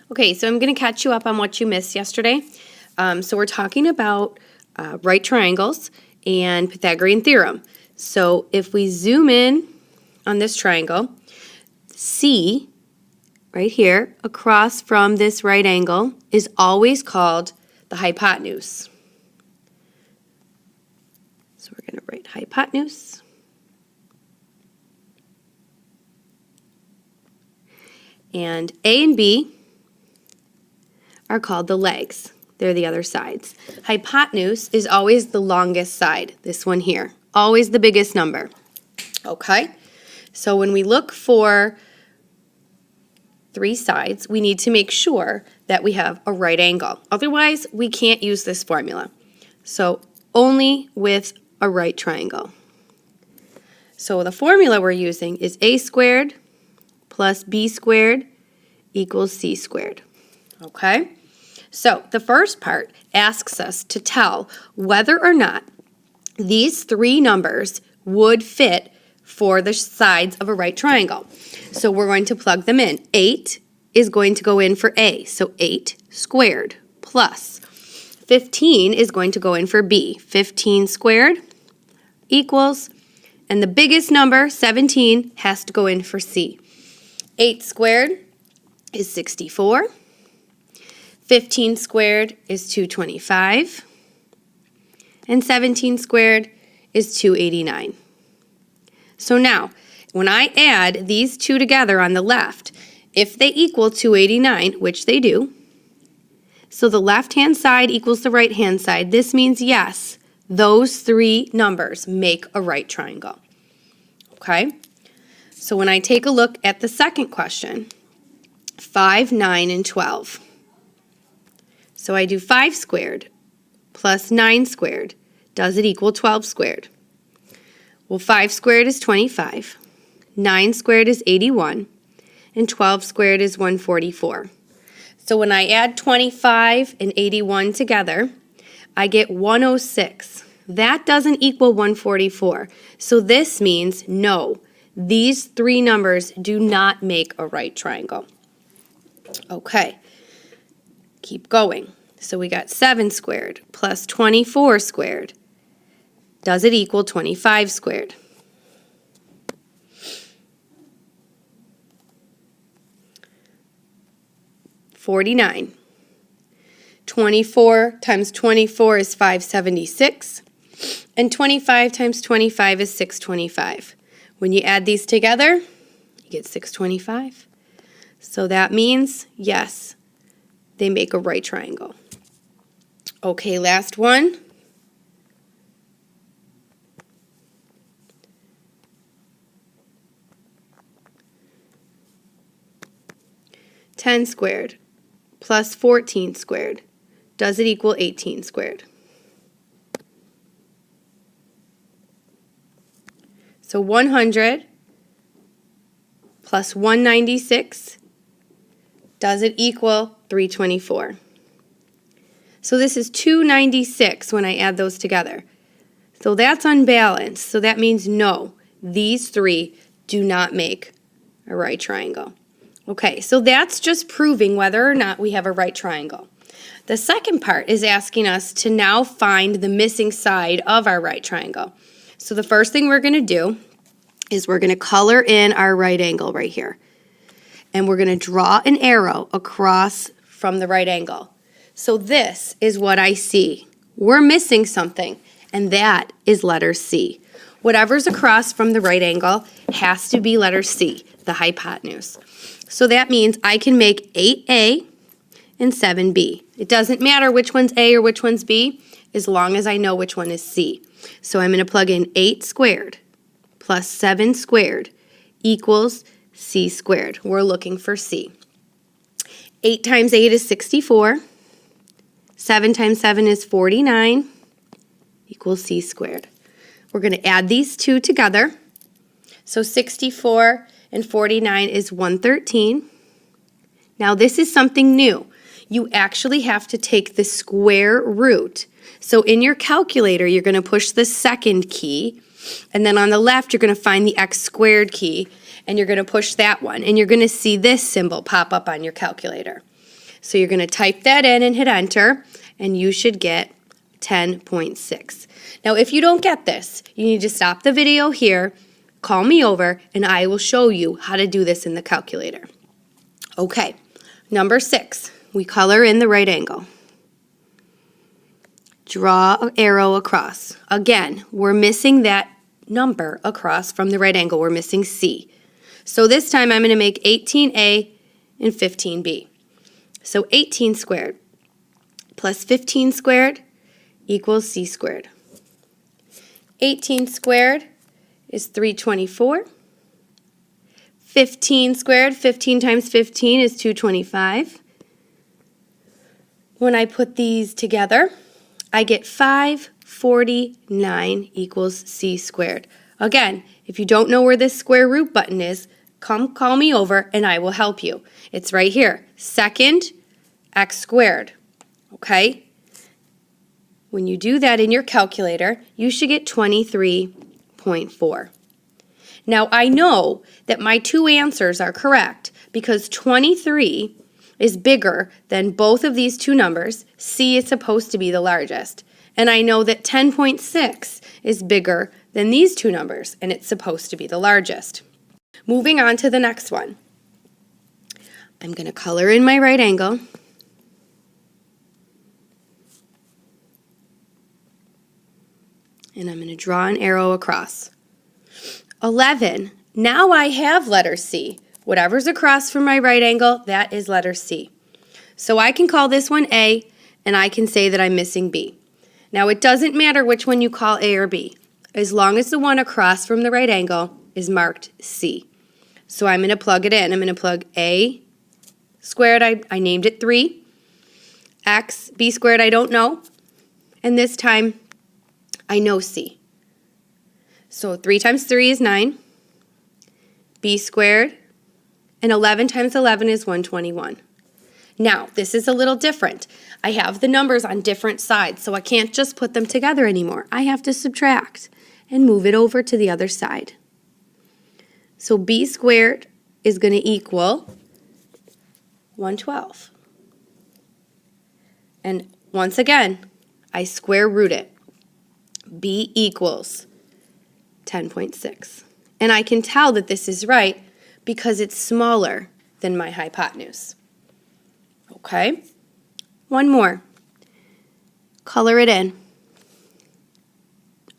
Okay, so I'm going to catch you up on what you missed yesterday. So we're talking about right triangles and Pythagorean Theorem. So if we zoom in on this triangle, C, right here, across from this right angle, is always called the hypotenuse. So we're going to write hypotenuse. And A and B are called the legs. They're the other sides. Hypotenuse is always the longest side, this one here. Always the biggest number. Okay? So when we look for three sides, we need to make sure that we have a right angle. Otherwise, we can't use this formula. So only with a right triangle. So the formula we're using is a squared plus b squared equals c squared. Okay? So the first part asks us to tell whether or not these three numbers would fit for the sides of a right triangle. So we're going to plug them in. 8 is going to go in for A, so 8 squared plus 15 is going to go in for B. 15 squared equals, and the biggest number, 17, has to go in for C. 8 squared is 64. 15 squared is 225. And 17 squared is 289. So now, when I add these two together on the left, if they equal 289, which they do, so the left-hand side equals the right-hand side, this means yes, those three numbers make a right triangle. Okay? So when I take a look at the second question, 5, 9, and 12. So I do 5 squared plus 9 squared. Does it equal 12 squared? Well, 5 squared is 25, 9 squared is 81, and 12 squared is 144. So when I add 25 and 81 together, I get 106. That doesn't equal 144. So this means no, these three numbers do not make a right triangle. Okay, keep going. So we got 7 squared plus 24 squared. Does it equal 25 squared? $49. 24 times 24 is 576. And 25 times 25 is 625. When you add these together, you get 625. So that means, yes, they make a right triangle. Okay, last one. $10 squared plus 14 squared. Does it equal 18 squared? So 100 plus 196, does it equal 324? So this is 296 when I add those together. So that's unbalanced. So that means no, these three do not make a right triangle. Okay, so that's just proving whether or not we have a right triangle. The second part is asking us to now find the missing side of our right triangle. So the first thing we're going to do is we're going to color in our right angle right here. And we're going to draw an arrow across from the right angle. So this is what I see. We're missing something, and that is letter C. Whatever's across from the right angle has to be letter C, the hypotenuse. So that means I can make 8A and 7B. It doesn't matter which one's A or which one's B, as long as I know which one is C. So I'm going to plug in 8 squared plus 7 squared equals C squared. We're looking for C. 8 times 8 is 64. 7 times 7 is 49 equals C squared. We're going to add these two together. So 64 and 49 is 113. Now this is something new. You actually have to take the square root. So in your calculator, you're going to push the second key, and then on the left, you're going to find the x squared key, and you're going to push that one, and you're going to see this symbol pop up on your calculator. So you're going to type that in and hit enter, and you should get 10.6. Now, if you don't get this, you need to stop the video here, call me over, and I will show you how to do this in the calculator. Okay, number 6, we color in the right angle. Draw an arrow across. Again, we're missing that number across from the right angle. We're missing C. So this time I'm going to make 18A and 15B. So 18 squared plus 15 squared equals C squared. 18 squared is 324. 15 squared, 15 times 15 is 225. When I put these together, I get 549 equals C squared. Again, if you don't know where this square root button is, come call me over and I will help you. It's right here, second x squared, okay? When you do that in your calculator, you should get 23.4. Now, I know that my two answers are correct because 23 is bigger than both of these two numbers. C is supposed to be the largest. And I know that 10.6 is bigger than these two numbers, and it's supposed to be the largest. Moving on to the next one. I'm going to color in my right angle. And I'm going to draw an arrow across. 11. Now I have letter C. Whatever's across from my right angle, that is letter C. So I can call this one A, and I can say that I'm missing B. Now it doesn't matter which one you call A or B, as long as the one across from the right angle is marked C. So I'm going to plug it in. I'm going to plug A squared, I named it 3. X, B squared, I don't know. And this time, I know C. So 3 times 3 is 9. B squared. And 11 times 11 is 121. Now, this is a little different. I have the numbers on different sides, so I can't just put them together anymore. I have to subtract and move it over to the other side. So B squared is going to equal 112. And once again, I square root it. B equals 10.6. And I can tell that this is right because it's smaller than my hypotenuse. Okay, one more. Color it in.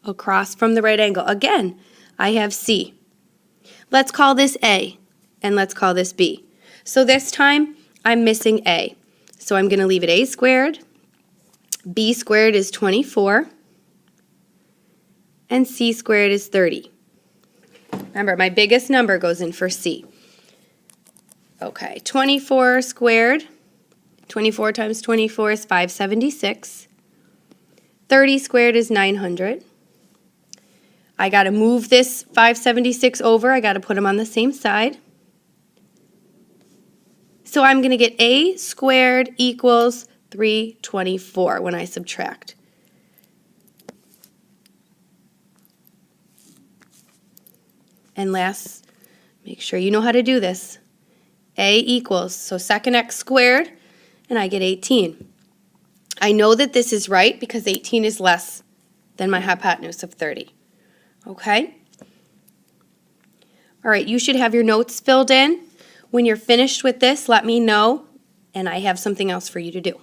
Across from the right angle. Again, I have C. Let's call this A, and let's call this B. So this time, I'm missing A. So I'm going to leave it A squared. B squared is 24. And C squared is 30. Remember, my biggest number goes in for C. Okay, 24 squared. 24 times 24 is 576. 30 squared is 900. I got to move this 576 over. I got to put them on the same side. So I'm going to get A squared equals 324 when I subtract. And last, make sure you know how to do this. A equals, so second x squared, and I get 18. I know that this is right because 18 is less than my hypotenuse of 30. Okay? All right, you should have your notes filled in. When you're finished with this, let me know, and I have something else for you to do.